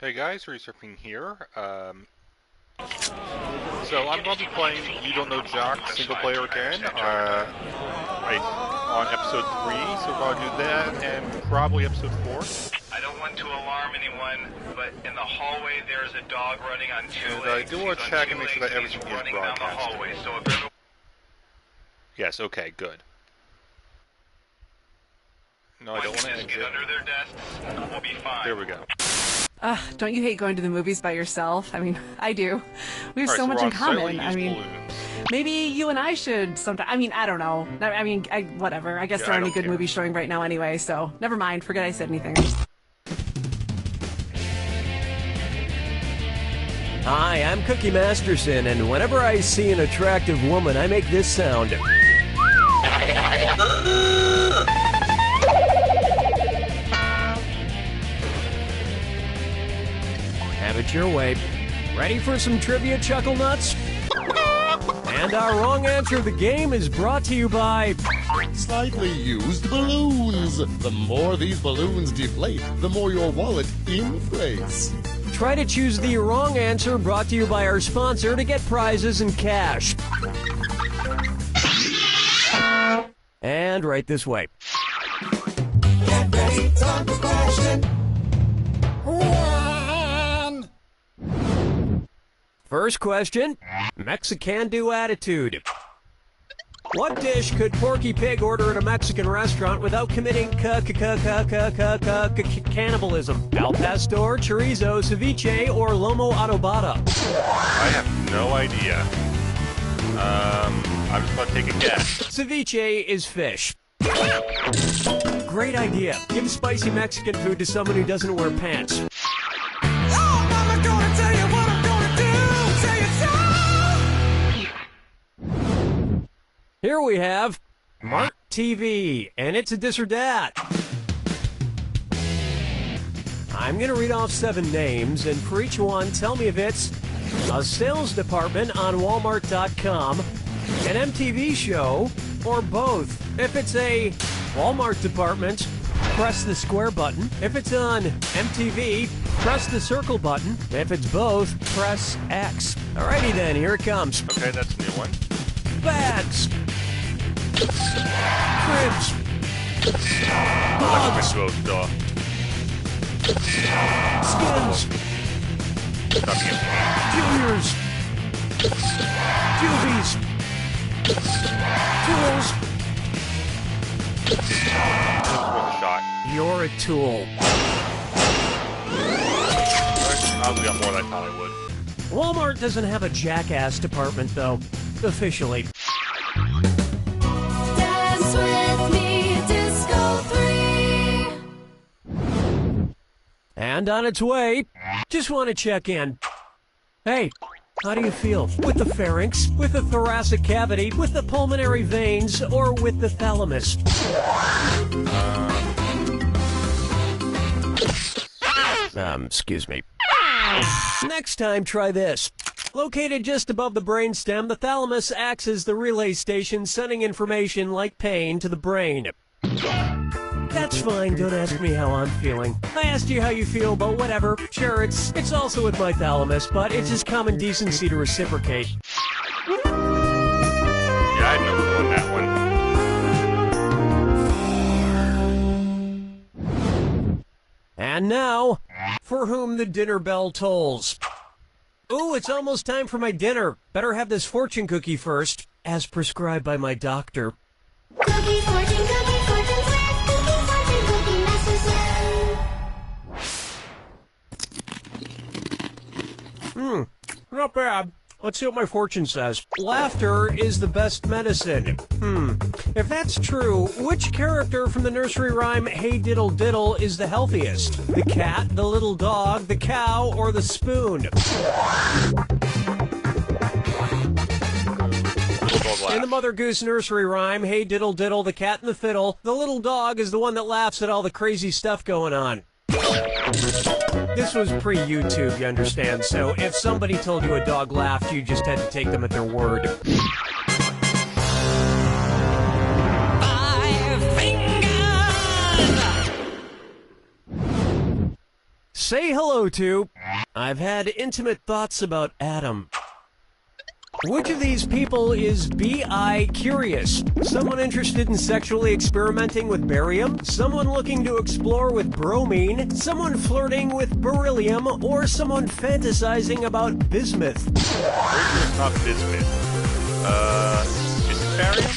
Hey guys, Resurfing here. So I'm going to be playing You Don't Know Jack single player again, on episode 3, so we're going to do that, and probably episode 4. I don't want to alarm anyone, but in the hallway there's a dog running on two legs. I do want to check and make sure that everything is running down the broadcast. hallway, so if everyone... Yes, okay, good. No, I don't want to just get under their desks, we'll be fine. There we go. Don't you hate going to the movies by yourself? I mean, I do. We have so much in common. I mean, maybe you and I should sometime. I mean, I don't know. I mean, whatever. I guess there aren't any good movies showing right now anyway, so never mind. Forget I said anything. Hi, I'm Cookie Masterson, and whenever I see an attractive woman, I make this sound. Have it your way. Ready for some trivia, Chuckle Nuts? And our wrong answer of the game is brought to you by... Slightly used balloons. The more these balloons deflate, the more your wallet inflates. Try to choose the wrong answer, brought to you by our sponsor, to get prizes and cash. And right this way. Get ready, time for question. First question, Mexican-do attitude. What dish could Porky Pig order at a Mexican restaurant without committing cannibalism? Al pastor, chorizo, ceviche, or lomo adobada? I have no idea. I'm just going to take a guess. Ceviche is fish. Great idea. Give spicy Mexican food to someone who doesn't wear pants. Here we have Mark TV, and it's a this or that. I'm going to read off 7 names, and for each one, tell me if it's a sales department on Walmart.com, an MTV show, or both. If it's a Walmart department, press the square button. If it's on MTV, press the circle button. If it's both, press X. Alrighty then, here it comes. Okay, that's a new one. Bags. Cribs. Bugs. Skins. Juniors. Juvies. Tools. This is worth a shot. You're a tool. I got more than I thought I would. Walmart doesn't have a jackass department, though. Officially. Dance with me, Disco 3. And on its way, just want to check in. Hey, how do you feel? With the pharynx, with the thoracic cavity, with the pulmonary veins, or with the thalamus? Excuse me. Next time, try this. Located just above the brainstem, the thalamus acts as the relay station sending information like pain to the brain. That's fine, don't ask me how I'm feeling. I asked you how you feel, but whatever. Sure, it's also with my thalamus, but it's just common decency to reciprocate. Yeah, I had no clue on that one. And now, for whom the dinner bell tolls. Ooh, it's almost time for my dinner. Better have this fortune cookie first, as prescribed by my doctor. Cookie, fortune, serve. Cookie, master serve. Not bad. Let's see what my fortune says. Laughter is the best medicine. If that's true, which character from the nursery rhyme Hey Diddle Diddle is the healthiest? The cat, the little dog, the cow, or the spoon? In the Mother Goose nursery rhyme, Hey Diddle Diddle, the cat and the fiddle, the little dog is the one that laughs at all the crazy stuff going on. This was pre-YouTube, you understand, so if somebody told you a dog laughed, you just had to take them at their word. 5 fingers! say hello to. I've had intimate thoughts about Adam. Which of these people is B.I. curious? Someone interested in sexually experimenting with barium? Someone looking to explore with bromine? Someone flirting with beryllium? Or someone fantasizing about bismuth? Pretty sure it's not bismuth. Is it barium?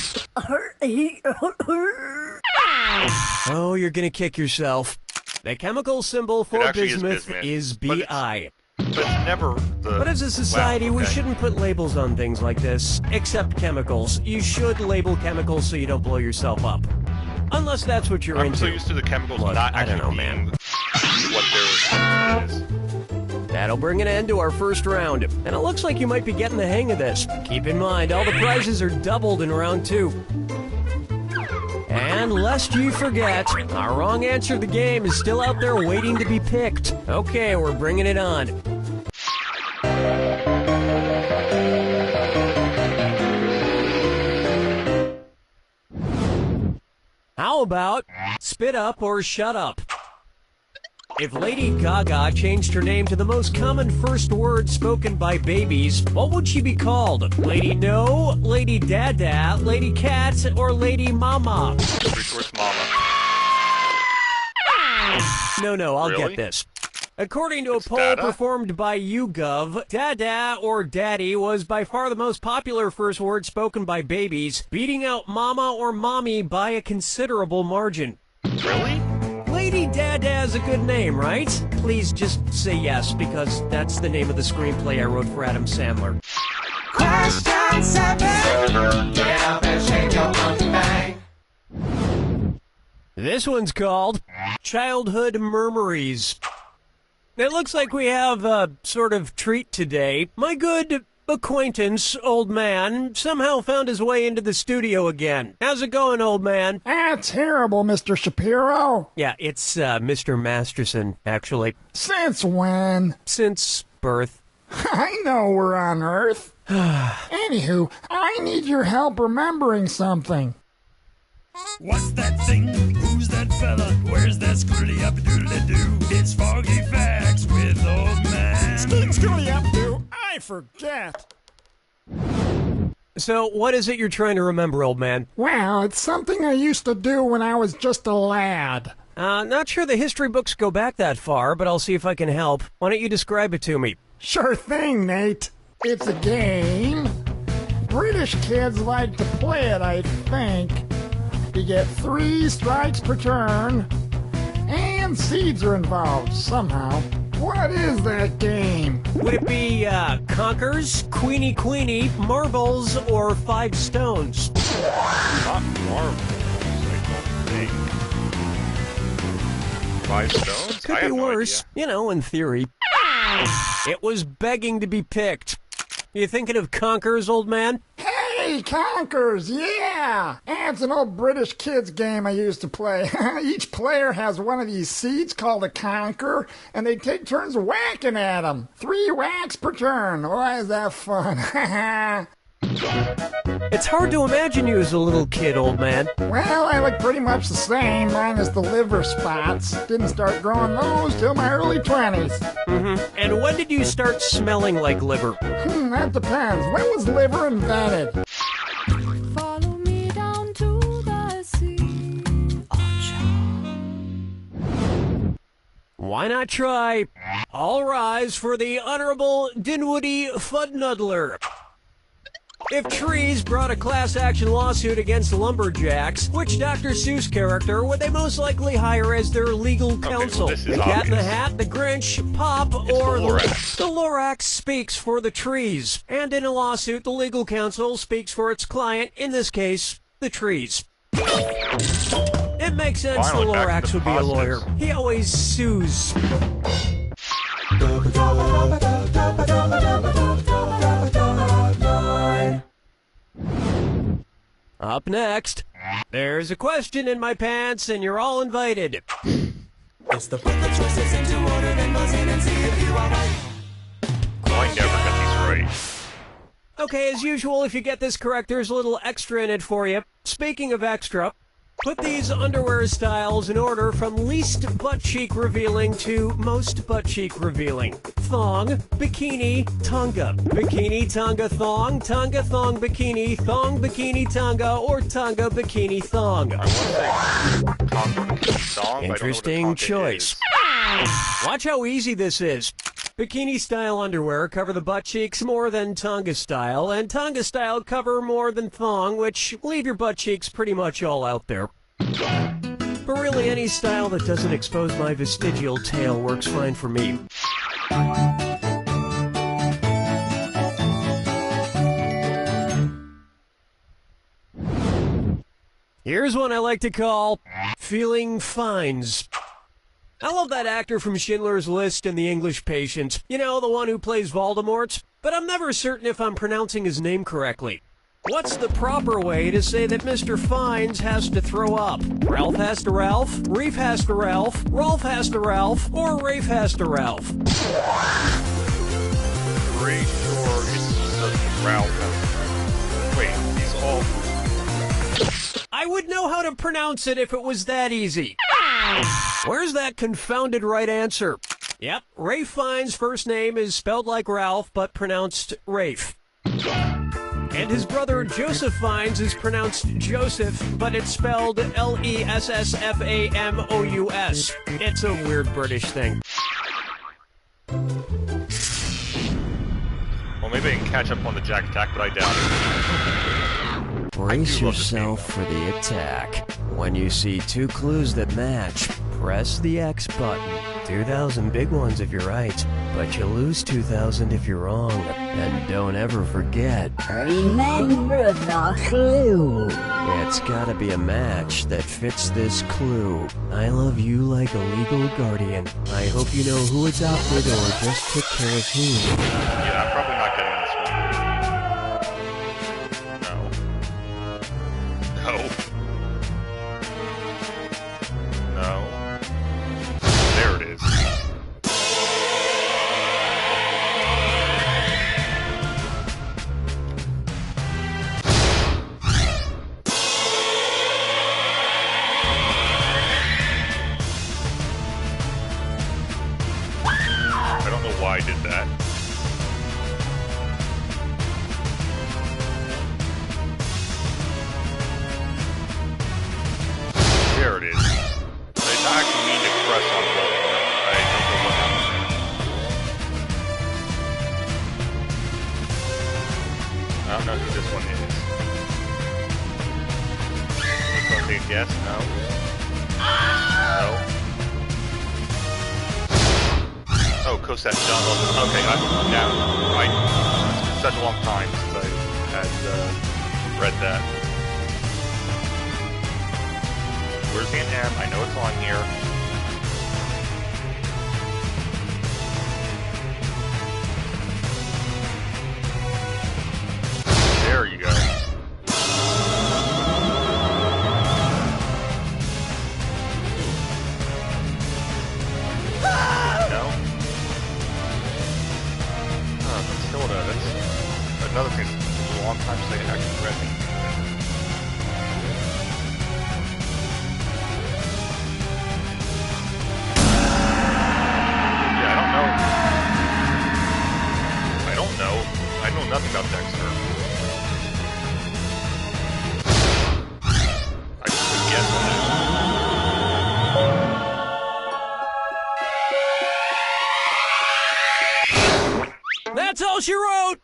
Oh, you're gonna kick yourself. The chemical symbol for bismuth is Bi. But it's never the... But as a society, wow, okay. we shouldn't put labels on things like this, except chemicals. You should label chemicals so you don't blow yourself up. Unless that's what you're I'm into. so used to the chemicals Look, not I don't actually know, man. being what they're is. That'll bring an end to our first round. And it looks like you might be getting the hang of this. Keep in mind, all the prizes are doubled in round 2. And lest you forget, our wrong answer to the game is still out there waiting to be picked. Okay, we're bringing it on. How about spit up or shut up? If Lady Gaga changed her name to the most common first word spoken by babies, what would she be called? Lady No, Lady Dada, Lady Cat, or Lady Mama? Pretty sure it's mama. No, I'll Really? get this. According to a It's poll Dada? performed by YouGov, Dada or Daddy was by far the most popular first word spoken by babies, beating out Mama or Mommy by a considerable margin. Really? Lady Dada is a good name, right? Please just say yes, because that's the name of the screenplay I wrote for Adam Sandler. Question 7. Get up and shake your monkey bang. This one's called Childhood Murmuries. It looks like we have a sort of treat today. My good acquaintance, old man, somehow found his way into the studio again. How's it going, old man? Terrible, Mr. Shapiro. Yeah, it's Mr. Masterson, actually. Since when? Since birth. I know we're on Earth. Anywho, I need your help remembering something. What's that thing? Who's that fella? Where's that scroody up doodly doo? It's Foggy Facts with old man. Scooty up, do I forget? So, what is it you're trying to remember, old man? Well, it's something I used to do when I was just a lad. Not sure the history books go back that far, but I'll see if I can help. Why don't you describe it to me? Sure thing, Nate. It's a game. British kids like to play it, I think. You get 3 strikes per turn, and seeds are involved somehow. What is that game? Would it be, Conkers, Queenie, Marbles, or 5 Stones? Not marbles. Like, 5 stones? Could I be have no worse, idea. you know, in theory. It was begging to be picked. You thinking of Conkers, old man? Hey, Conkers, yeah! It's an old British kids game I used to play. Each player has one of these seeds called a conker, and they take turns whacking at them. 3 whacks per turn. Why is that fun? It's hard to imagine you as a little kid, old man. Well, I look pretty much the same, minus the liver spots. Didn't start growing those till my early 20s. And when did you start smelling like liver? That depends. When was liver invented? Follow me down to the sea. Why not try? All rise for the Honorable Dinwoody Fudnuddler. If trees brought a class action lawsuit against lumberjacks, which Dr. Seuss character would they most likely hire as their legal counsel? this is The Cat in the obvious. Hat, the Grinch, Pop, or the Lorax. The Lorax speaks for the trees. And in a lawsuit, the legal counsel speaks for its client, in this case, the trees. It makes sense Finally, the back to Lorax the would be a lawyer. positives. He always sues. Up next, there's a question in my pants, and you're all invited. It's the put the choices into order, then buzz in and see if you are right. I never got these right. Okay, as usual, if you get this correct, there's a little extra in it for you. Speaking of extra, Put these underwear styles in order from least butt cheek revealing to most butt cheek revealing. Thong, bikini, tonga. Bikini, tonga, thong bikini, thong bikini, tonga, or tonga bikini thong. Interesting choice. Watch how easy this is. Bikini style underwear cover the butt cheeks more than tonga style, and tonga style cover more than thong, which leave your butt cheeks pretty much all out there. But really, any style that doesn't expose my vestigial tail works fine for me. Here's one I like to call Feeling Fines. I love that actor from Schindler's List and The English Patient. You know, the one who plays Voldemort? But I'm never certain if I'm pronouncing his name correctly. What's the proper way to say that Mr. Fines has to throw up? Ralph has to Ralph, Reef has to Ralph, Rolf has to Ralph, or Rafe has to Ralph? Pretty sure it's just Ralph. Wait, he's all... I would know how to pronounce it if it was that easy. Where's that confounded right answer? Yep, Rafe Fiennes' first name is spelled like Ralph, but pronounced Rafe. And his brother Joseph Fiennes is pronounced Joseph, but it's spelled Lessfamous. It's a weird British thing. Well, maybe I can catch up on the Jack attack, but I doubt it. Brace yourself for the attack. When you see two clues that match, press the X button. 2,000 big ones if you're right, but you lose 2,000 if you're wrong. And don't ever forget, remember the clue. It's gotta be a match that fits this clue. I love you like a legal guardian. I hope you know who adopted or just took care of who. Yeah, I'm probably not getting this one. No. No. There it is. I don't know why I did that. There it is. I did not actually mean to press on both. I don't know what happened. I don't know who this one is. Let's go take a guess. No. No. Oh, Cosette Jungle. Okay, I'm down. Right. It's been such a long time since I had read that. Where's the M? I know it's on here. There you go. No? Oh, Matilda, that's another thing. It's a long time since I actually read it. I know nothing about Dexter. I just could guess on that. That's all she wrote!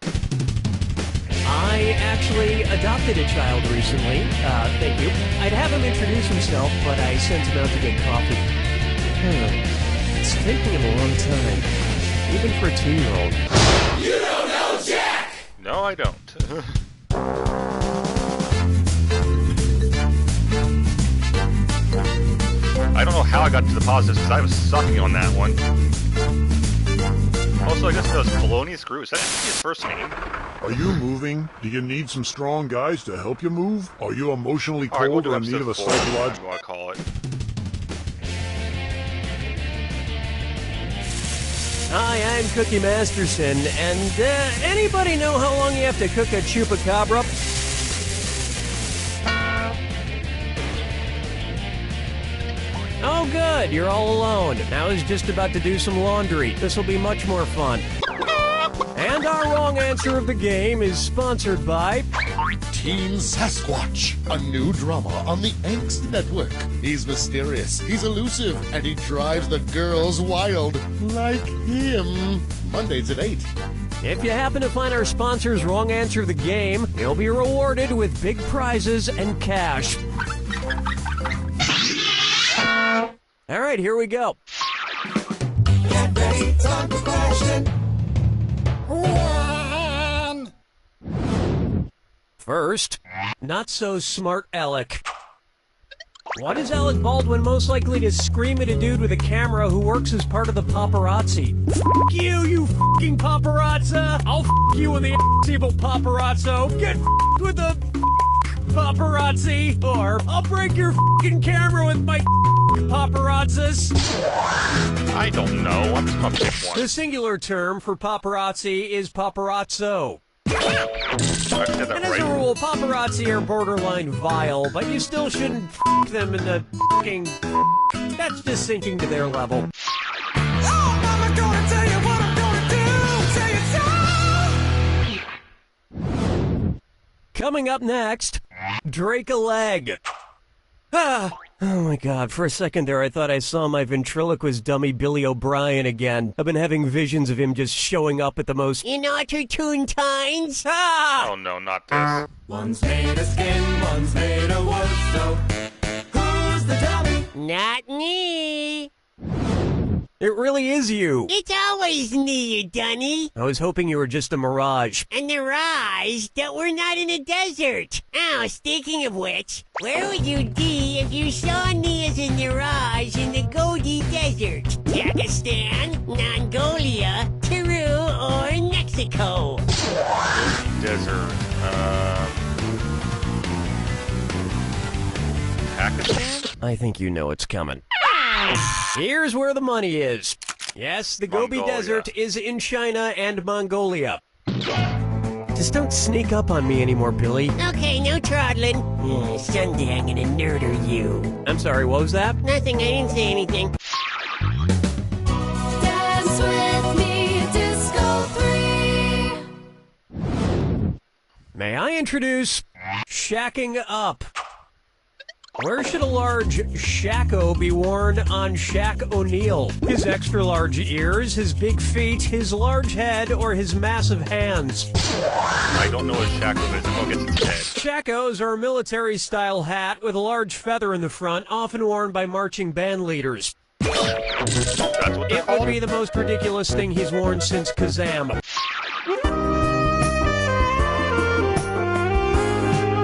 I actually adopted a child recently. Thank you. I'd have him introduce himself, but I sent him out to get coffee. It's taking him a long time. Even for a 2-year-old. You don't know Jack! No, I don't. I don't know how I got to the positives because I was sucking on that one. Also, I guess it was Polonius Grew. Is that his first name? Are you moving? Do you need some strong guys to help you move? Are you emotionally cold we'll or in need of a psychological... What I call it. Hi, I'm Cookie Masterson, and anybody know how long you have to cook a chupacabra? Oh good, you're all alone. I was just about to do some laundry. This will be much more fun. And our wrong answer of the game is sponsored by Teen Sasquatch, a new drama on the Angst Network. He's mysterious, he's elusive, and he drives the girls wild. Like him. Mondays at 8. If you happen to find our sponsor's wrong answer of the game, you'll be rewarded with big prizes and cash. All right, here we go. Get ready, time for question. 1. First, not so smart Alec. What is Alec Baldwin most likely to scream at a dude with a camera who works as part of the paparazzi? F*** you, you f***ing paparazza! I'll f*** you in the evil paparazzo! Get f***ed with the paparazzi! Or, I'll break your f***ing camera with my paparazzas! I don't know. I'm just gonna pick one. The singular term for paparazzi is paparazzo. And as a rule, paparazzi are borderline vile, but you still shouldn't f*** them in the f***ing... That's just sinking to their level. Oh, Mama, gonna tell you what I'm gonna do. Tell you so. Coming up next, Drake a leg. Ah! Oh my god, for a second there I thought I saw my ventriloquist dummy Billy O'Brien again. I've been having visions of him just showing up at the most inopportune times. Ah! Oh no, not this. One's made of skin, one's made of wood, so who's the dummy? Not me. It really is you. It's always me, you dunny. I was hoping you were just a mirage. A mirage? That we're not in a desert. Oh, speaking of which, where would you be if you saw me as a mirage in the Gobi Desert? Pakistan, Mongolia, Peru, or Mexico? Desert. Pakistan? I think you know it's coming. Here's where the money is. Yes, the Gobi Desert is in China and Mongolia. Just don't sneak up on me anymore, Billy. Okay, no trottling. Someday I'm gonna murder you. I'm sorry, what was that? Nothing, I didn't say anything. Dance with me, Disco 3. May I introduce Shacking Up? Where should a large shacko be worn on Shaq O'Neal? His extra-large ears, his big feet, his large head, or his massive hands? I don't know what shacko is. I'll get to the head. Shackos are a military-style hat with a large feather in the front, often worn by marching band leaders. That's what It would be the most ridiculous thing he's worn since Kazam. I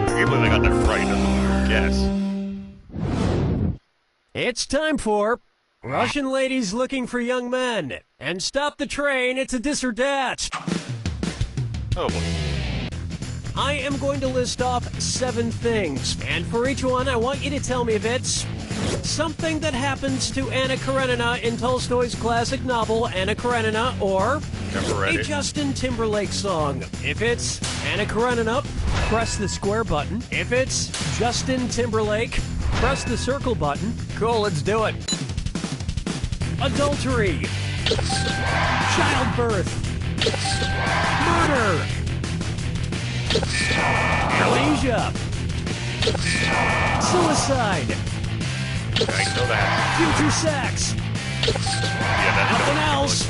can't believe I got that right. That's a weird guess. It's time for Russian Ladies Looking for Young Men. And stop the train, it's a dis or dat. Oh boy. I am going to list off 7 things, and for each one I want you to tell me if it's something that happens to Anna Karenina in Tolstoy's classic novel Anna Karenina, or a Justin Timberlake song. If it's Anna Karenina, press the square button. If it's Justin Timberlake, press the circle button. Cool, let's do it. Adultery. Childbirth. Murder. Malaysia. Suicide. I know that. Future sex. Yeah, that's Nothing else.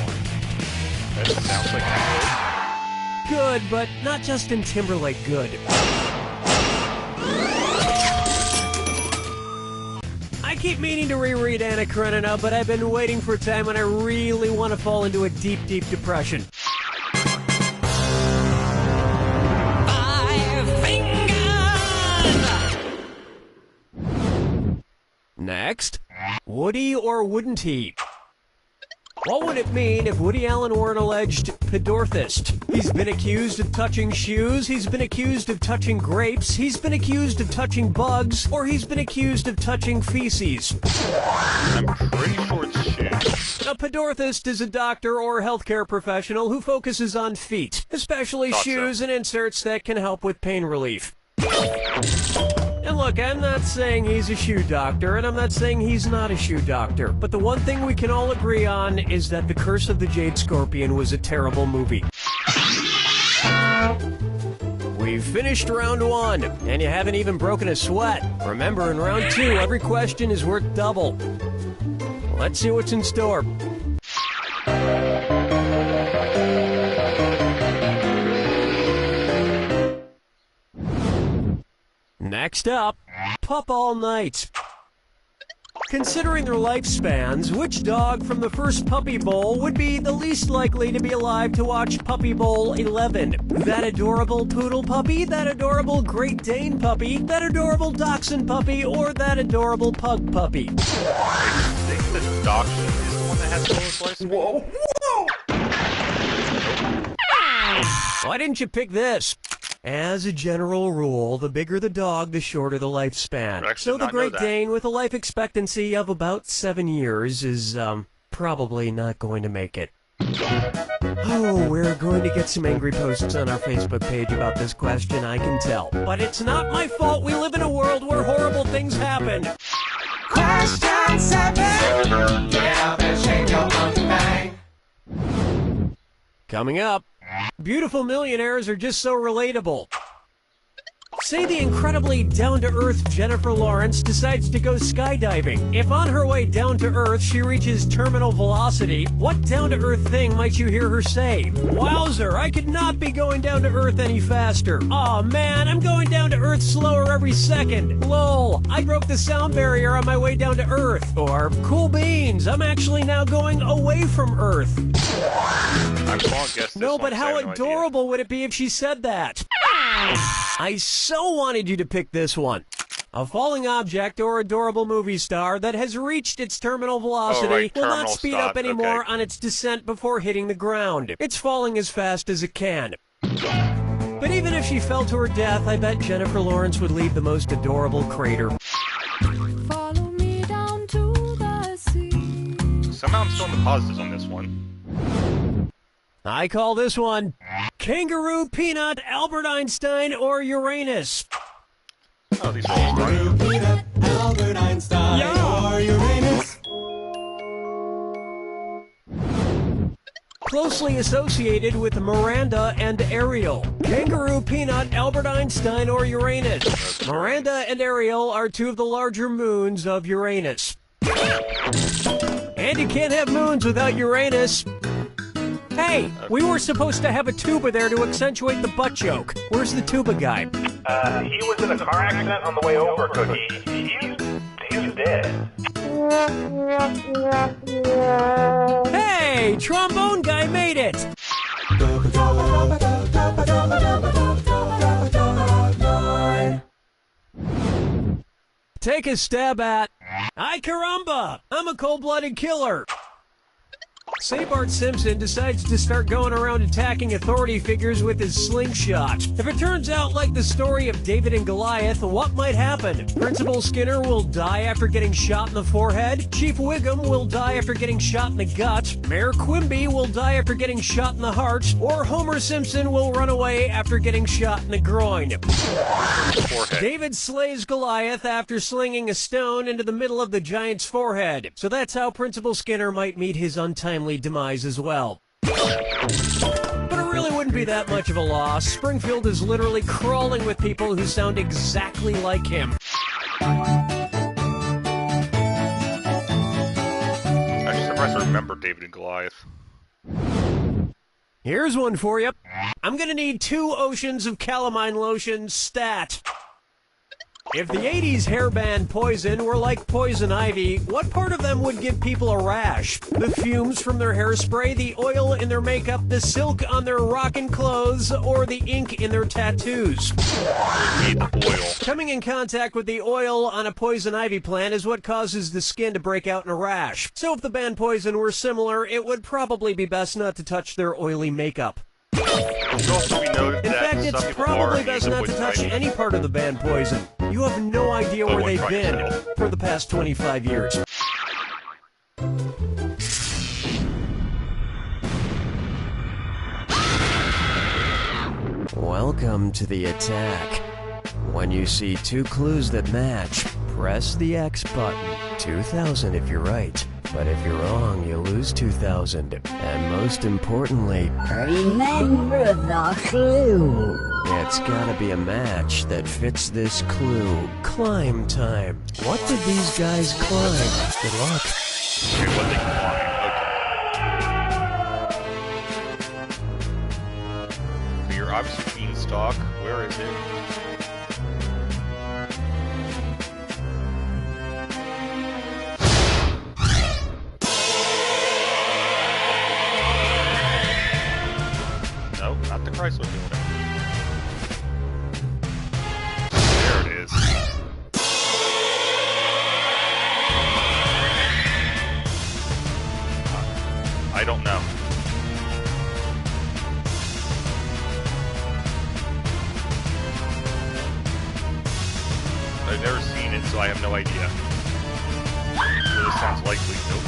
That sounds like that Good, but not Justin Timberlake good. I keep meaning to reread Anna Karenina, but I've been waiting for a time when I really want to fall into a deep, deep depression. 5 fingers. Next, Woody or wouldn't he? What would it mean if Woody Allen were an alleged pedorthist? He's been accused of touching shoes, he's been accused of touching grapes, he's been accused of touching bugs, or he's been accused of touching feces. I'm pretty sure it's shoes. A pedorthist is a doctor or healthcare professional who focuses on feet, especially shoes and inserts that can help with pain relief. And look, I'm not saying he's a shoe doctor, and I'm not saying he's not a shoe doctor. But the one thing we can all agree on is that The Curse of the Jade Scorpion was a terrible movie. We've finished round 1, and you haven't even broken a sweat. Remember, in round 2, every question is worth double. Let's see what's in store. Next up, Pup All Night. Considering their lifespans, which dog from the first Puppy Bowl would be the least likely to be alive to watch Puppy Bowl 11? That adorable poodle puppy, that adorable Great Dane puppy, that adorable Dachshund puppy, or that adorable pug puppy? I think the Dachshund is the one that has the lowest lifespan. Whoa! Why didn't you pick this? As a general rule, the bigger the dog, the shorter the lifespan. So the Great Dane, with a life expectancy of about 7 years, is, probably not going to make it. Oh, we're going to get some angry posts on our Facebook page about this question, I can tell. But it's not my fault we live in a world where horrible things happen. Question 7. Get up and shake your monkey bang. Coming up, beautiful millionaires are just so relatable. Say the incredibly down-to-earth Jennifer Lawrence decides to go skydiving. If on her way down to Earth she reaches terminal velocity, what down-to-earth thing might you hear her say? Wowzer, I could not be going down to Earth any faster. Aw man, I'm going down to Earth slower every second. Lol, I broke the sound barrier on my way down to Earth. Or, cool beans, I'm actually now going away from Earth. No, but how adorable would it be if she said that? I so wanted you to pick this one. A falling object or adorable movie star that has reached its terminal velocity will not speed up anymore on its descent before hitting the ground. It's falling as fast as it can. But even if she fell to her death, I bet Jennifer Lawrence would leave the most adorable crater. Follow me down to the sea. Somehow I'm still in the positives on this one. I call this one Kangaroo, Peanut, Albert Einstein, or Uranus. Oh, these are all Kangaroo, Peanut, Albert Einstein, or Uranus. Closely associated with Miranda and Ariel. Kangaroo, Peanut, Albert Einstein, or Uranus. Miranda and Ariel are two of the larger moons of Uranus. And you can't have moons without Uranus. Hey, we were supposed to have a tuba there to accentuate the butt joke. Where's the tuba guy? He was in a car accident on the way over, Cookie. He's dead. Hey, trombone guy made it! Take a stab at... Ay caramba! I'm a cold-blooded killer! Say Bart Simpson decides to start going around attacking authority figures with his slingshot. If it turns out like the story of David and Goliath, what might happen? Principal Skinner will die after getting shot in the forehead. Chief Wiggum will die after getting shot in the gut. Mayor Quimby will die after getting shot in the heart. Or Homer Simpson will run away after getting shot in the groin. David slays Goliath after slinging a stone into the middle of the giant's forehead. So that's how Principal Skinner might meet his untimely demise as well. But it really wouldn't be that much of a loss. Springfield is literally crawling with people who sound exactly like him. I'm surprised I remember David and Goliath. Here's one for you. I'm gonna need 2 oceans of calamine lotion stat. If the 80s hair band Poison were like poison ivy, what part of them would give people a rash? The fumes from their hairspray, the oil in their makeup, the silk on their rockin' clothes, or the ink in their tattoos? Oil. Coming in contact with the oil on a poison ivy plant is what causes the skin to break out in a rash. So if the band Poison were similar, it would probably be best not to touch their oily makeup. In fact, it's probably best not to touch any part of the band Poison. You have no idea where they've been for the past 25 years. Welcome to the attack. When you see two clues that match, press the X button. 2,000 if you're right. But if you're wrong, you lose 2,000. And most importantly, remember the clue. It's gotta be a match that fits this clue. Climb time. What did these guys climb? Good luck. Okay, what they climb. Okay. So you're obviously Beanstalk. Where is it? No, not the Chrysler Building. There it is. I don't know. I've never seen it, so I have no idea. So this sounds likely. Nope.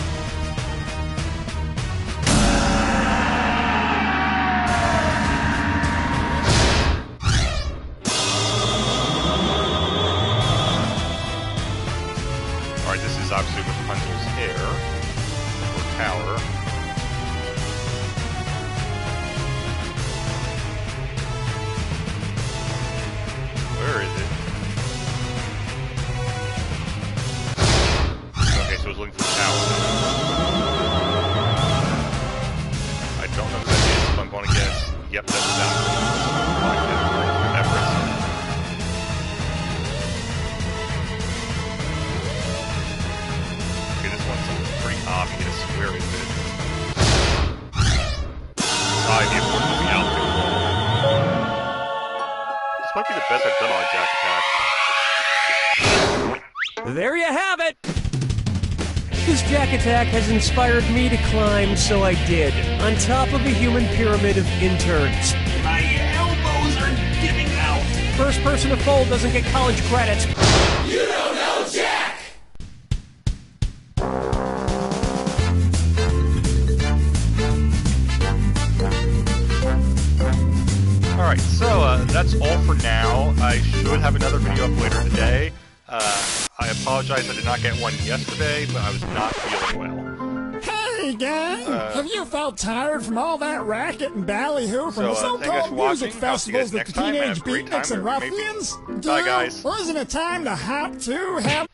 Alright, this is obviously Rapunzel's hair. Or tower. Where is it? Okay, so I was looking for tower. I don't know who that is, but I'm going to guess. Yep, that's that. Everest. Okay, this one's pretty obvious. Where is it? The airport will be out there. This might be the best I've done on Jack Attack. There you have it! This Jack Attack has inspired me to climb, so I did. On top of a human pyramid of interns. My elbows are giving out. First person to fold doesn't get college credit. You don't know Jack! Alright, so that's all for now. I should have another video up later today. I apologize I did not get one yesterday, but I was not feeling well. Hey, gang! Have you felt tired from all that racket and ballyhoo from the so-called music festivals that the teenage beatniks and ruffians do? Bye, guys. Wasn't it time to hop to have...